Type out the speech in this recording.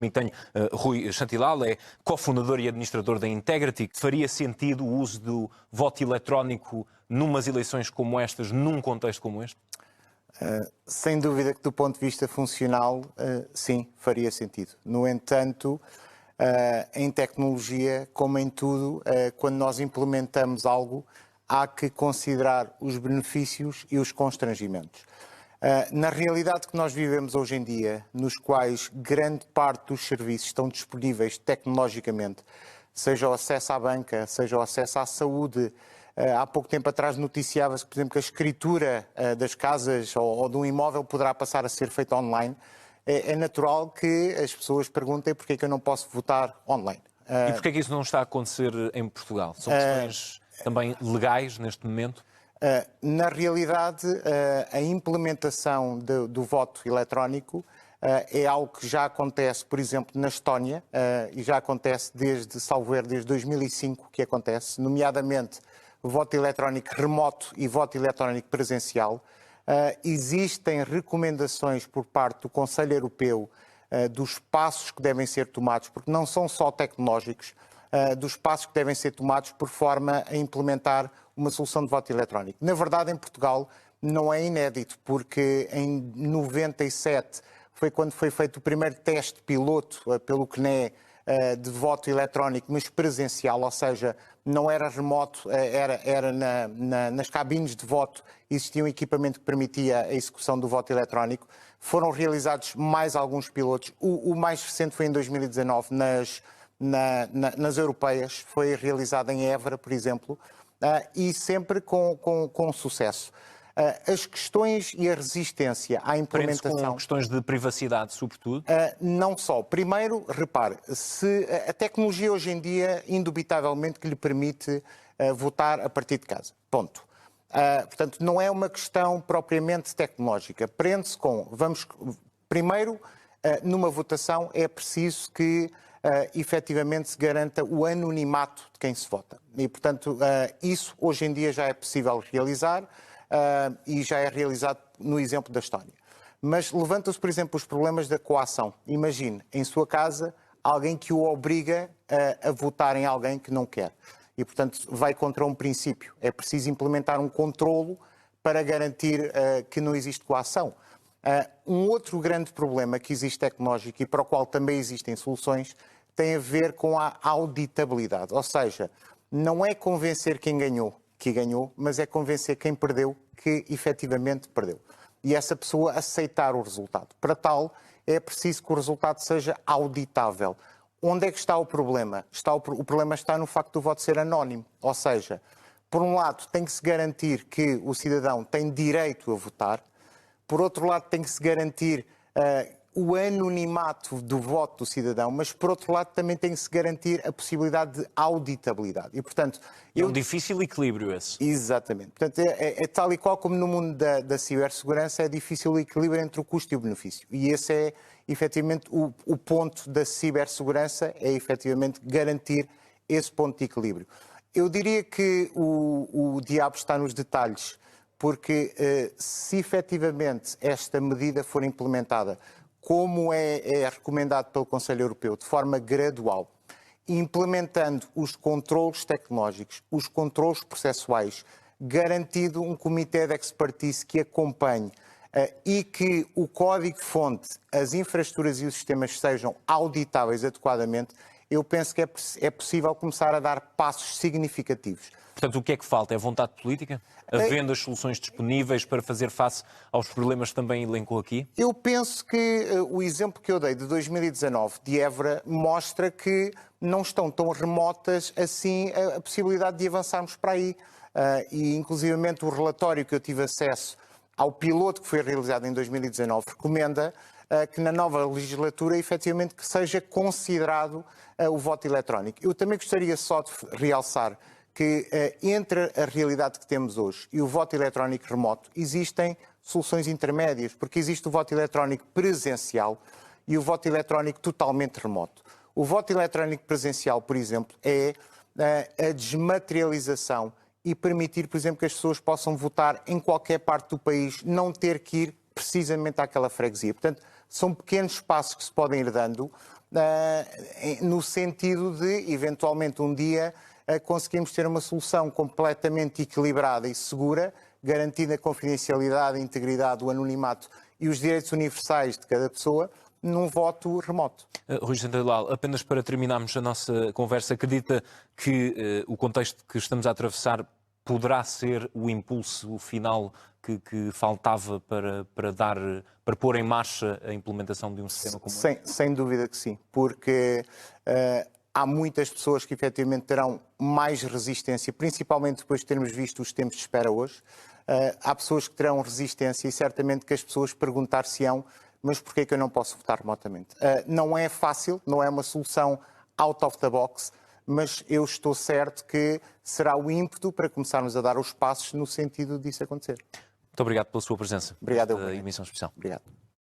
E tenho Rui Chantilal, é cofundador e administrador da Integrity. Faria sentido o uso do voto eletrónico numas eleições como estas, num contexto como este? Sem dúvida que do ponto de vista funcional, sim, faria sentido. No entanto, em tecnologia, como em tudo, quando nós implementamos algo, há que considerar os benefícios e os constrangimentos. Na realidade que nós vivemos hoje em dia, nos quais grande parte dos serviços estão disponíveis tecnologicamente, seja o acesso à banca, seja o acesso à saúde. Há pouco tempo atrás noticiava-se, por exemplo, que a escritura das casas ou de um imóvel poderá passar a ser feita online. É natural que as pessoas perguntem porque é que eu não posso votar online. E porquê é que isso não está a acontecer em Portugal? São questões também legais neste momento? Na realidade, a implementação do voto eletrónico é algo que já acontece, por exemplo, na Estónia, e já acontece salvo erro, desde 2005 que acontece, nomeadamente voto eletrónico remoto e voto eletrónico presencial. Existem recomendações por parte do Conselho Europeu dos passos que devem ser tomados, porque não são só tecnológicos, dos passos que devem ser tomados por forma a implementar uma solução de voto eletrónico. Na verdade, em Portugal não é inédito, porque em 97 foi quando foi feito o primeiro teste piloto pelo CNE de voto eletrónico, mas presencial, ou seja, não era remoto, era nas cabines de voto, existia um equipamento que permitia a execução do voto eletrónico. Foram realizados mais alguns pilotos. O mais recente foi em 2019, nas europeias, foi realizado em Évora, por exemplo, e sempre com sucesso. As questões e a resistência à implementação... Com questões de privacidade, sobretudo? Não só. Primeiro, repare, se a tecnologia hoje em dia, indubitavelmente, que lhe permite votar a partir de casa. Ponto. Portanto, não é uma questão propriamente tecnológica. Prende-se com... Primeiro, numa votação é preciso que efetivamente se garanta o anonimato de quem se vota. E, portanto, isso hoje em dia já é possível realizar e já é realizado no exemplo da Estónia. Mas levanta-se, por exemplo, os problemas da coação. Imagine, em sua casa, alguém que o obriga a votar em alguém que não quer. E, portanto, vai contra um princípio. É preciso implementar um controlo para garantir que não existe coação. Um outro grande problema que existe tecnológico e para o qual também existem soluções tem a ver com a auditabilidade. Ou seja, não é convencer quem ganhou que ganhou, mas é convencer quem perdeu que efetivamente perdeu. E essa pessoa aceitar o resultado. Para tal, é preciso que o resultado seja auditável. Onde é que está o problema? O problema está no facto do voto ser anónimo. Ou seja, por um lado, tem que se garantir que o cidadão tem direito a votar. Por outro lado, tem que se garantir o anonimato do voto do cidadão, mas, por outro lado, também tem que se garantir a possibilidade de auditabilidade. E, portanto... É um difícil equilíbrio esse. Exatamente. Portanto, é tal e qual como no mundo da cibersegurança é difícil o equilíbrio entre o custo e o benefício. E esse é, efetivamente, o ponto da cibersegurança, é, efetivamente, garantir esse ponto de equilíbrio. Eu diria que o diabo está nos detalhes, porque se efetivamente esta medida for implementada como é recomendado pelo Conselho Europeu, de forma gradual, implementando os controlos tecnológicos, os controlos processuais, garantido um comitê de expertise que acompanhe e que o código-fonte, as infraestruturas e os sistemas sejam auditáveis adequadamente, eu penso que é possível começar a dar passos significativos. Portanto, o que é que falta? É vontade política? Havendo as soluções disponíveis para fazer face aos problemas que também elencou aqui? Eu penso que o exemplo que eu dei de 2019, de Évora, mostra que não estão tão remotas assim a possibilidade de avançarmos para aí. E, inclusivamente, o relatório que eu tive acesso ao piloto que foi realizado em 2019 recomenda que na nova legislatura, efetivamente, que seja considerado o voto eletrónico. Eu também gostaria só de realçar que entre a realidade que temos hoje e o voto eletrónico remoto existem soluções intermédias, porque existe o voto eletrónico presencial e o voto eletrónico totalmente remoto. O voto eletrónico presencial, por exemplo, é a desmaterialização e permitir, por exemplo, que as pessoas possam votar em qualquer parte do país, não ter que ir precisamente àquela freguesia. Portanto, são pequenos passos que se podem ir dando no sentido de, eventualmente, um dia conseguimos ter uma solução completamente equilibrada e segura, garantindo a confidencialidade, a integridade, o anonimato e os direitos universais de cada pessoa, num voto remoto. Rui Centelal, apenas para terminarmos a nossa conversa, acredita que o contexto que estamos a atravessar poderá ser o impulso final que faltava para pôr em marcha a implementação de um sistema como este? Sem dúvida que sim, porque há muitas pessoas que efetivamente terão mais resistência, principalmente depois de termos visto os tempos de espera hoje. Há pessoas que terão resistência e certamente que as pessoas perguntar-se-ão: mas porquê que eu não posso votar remotamente? Não é fácil, não é uma solução out of the box, mas eu estou certo que será o ímpeto para começarmos a dar os passos no sentido disso acontecer. Muito obrigado pela sua presença. Obrigado. Nesta emissão especial. Obrigado.